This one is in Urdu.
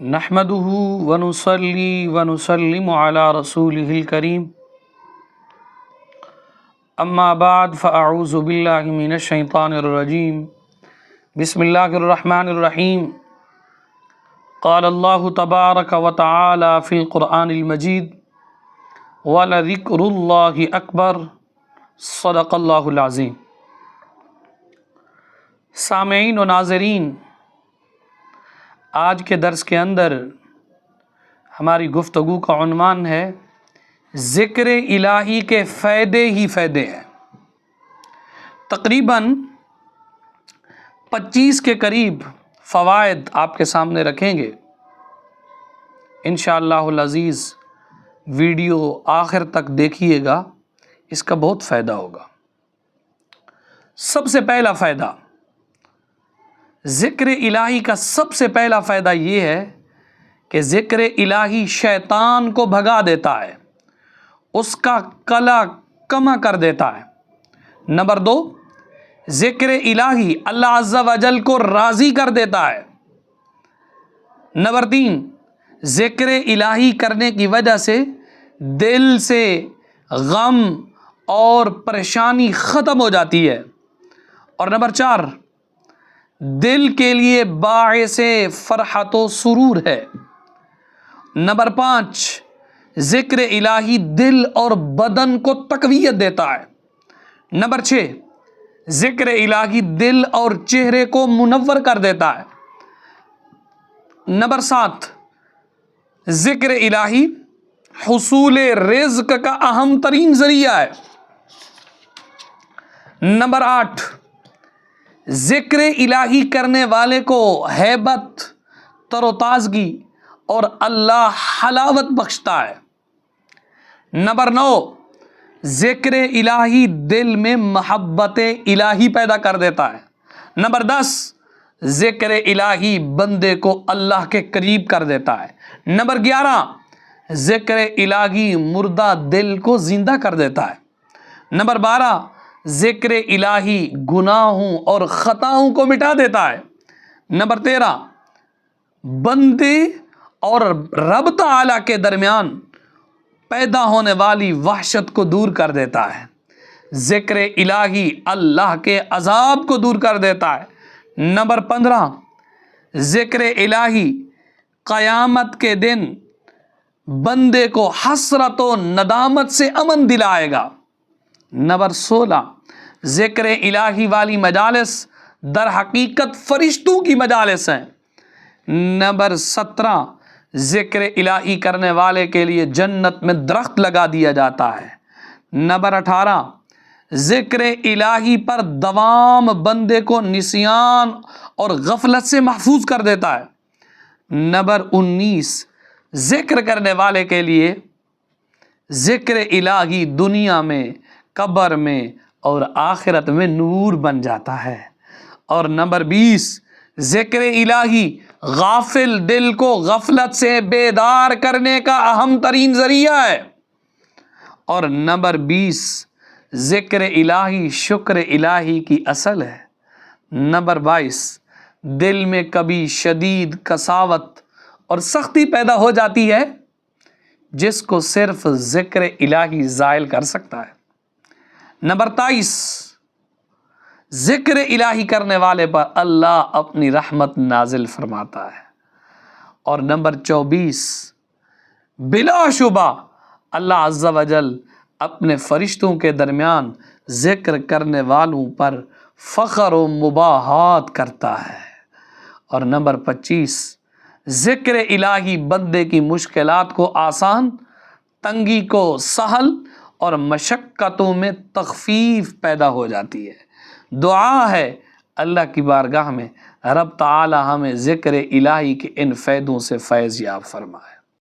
نحمده ونصلي ونسلم على رسوله الكريم اما بعد فاعوذ بالله من الشيطان الرجيم بسم الله الرحمن الرحيم قال الله تبارك وتعالى في القرآن المجيد ولذكر الله أكبر صدق الله العظيم۔ سامعین و ناظرین، آج کے درس کے اندر ہماری گفتگو کا عنوان ہے ذکر الہی کے فائدے ہی فائدے ہیں۔ تقریباً 25 کے قریب فوائد آپ کے سامنے رکھیں گے۔ انشاءاللہ العزیز ویڈیو آخر تک دیکھیے گا، اس کا بہت فائدہ ہوگا۔ سب سے پہلا فائدہ، ذکر الہی کا سب سے پہلا فائدہ یہ ہے کہ ذکر الہی شیطان کو بھگا دیتا ہے، اس کا کلا کما کر دیتا ہے۔ نمبر 2، ذکر الہی اللہ عز و جل کو راضی کر دیتا ہے۔ نمبر 3، ذکر الہی کرنے کی وجہ سے دل سے غم اور پریشانی ختم ہو جاتی ہے۔ اور نمبر 4، دل کے لیے باعث فرحت و سرور ہے۔ نمبر 5، ذکر الہی دل اور بدن کو تقویت دیتا ہے۔ نمبر 6، ذکر الہی دل اور چہرے کو منور کر دیتا ہے۔ نمبر 7، ذکر الہی حصول رزق کا اہم ترین ذریعہ ہے۔ نمبر 8، ذکر الہی کرنے والے کو ہیبت، تر و تازگی اور اللہ حلاوت بخشتا ہے۔ نمبر 9، ذکر الہی دل میں محبت الہی پیدا کر دیتا ہے۔ نمبر 10، ذکر الہی بندے کو اللہ کے قریب کر دیتا ہے۔ نمبر 11، ذکر الہی مردہ دل کو زندہ کر دیتا ہے۔ نمبر 12، ذکر الہی گناہوں اور خطاؤں کو مٹا دیتا ہے۔ نمبر 13، بندے اور رب تعالیٰ کے درمیان پیدا ہونے والی وحشت کو دور کر دیتا ہے۔ ذکر الہی اللہ کے عذاب کو دور کر دیتا ہے۔ نمبر 15، ذکر الہی قیامت کے دن بندے کو حسرت و ندامت سے امن دلائے گا۔ نمبر 16، ذکر الہی والی مجالس در حقیقت فرشتوں کی مجالس ہیں۔ نمبر 17، ذکر الہی کرنے والے کے لیے جنت میں درخت لگا دیا جاتا ہے۔ نمبر 18، ذکر الہی پر دوام بندے کو نسیان اور غفلت سے محفوظ کر دیتا ہے۔ نمبر 19، ذکر کرنے والے کے لیے ذکر الہی دنیا میں، قبر میں اور آخرت میں نور بن جاتا ہے۔ اور نمبر 20، ذکر الہی غافل دل کو غفلت سے بیدار کرنے کا اہم ترین ذریعہ ہے۔ اور نمبر 20، ذکر الہی شکر الہی کی اصل ہے۔ نمبر 22، دل میں کبھی شدید کساوت اور سختی پیدا ہو جاتی ہے جس کو صرف ذکر الہی زائل کر سکتا ہے۔ نمبر 23، ذکر الہی کرنے والے پر اللہ اپنی رحمت نازل فرماتا ہے۔ اور نمبر 24، بلا شبہ اللہ عز و جل اپنے فرشتوں کے درمیان ذکر کرنے والوں پر فخر و مباحات کرتا ہے۔ اور نمبر 25، ذکر الہی بندے کی مشکلات کو آسان، تنگی کو سہل اور مشقتوں میں تخفیف پیدا ہو جاتی ہے۔ دعا ہے اللہ کی بارگاہ میں رب تعالی ہمیں ذکر الہی کے ان فائدوں سے فیض یاب فرمائے۔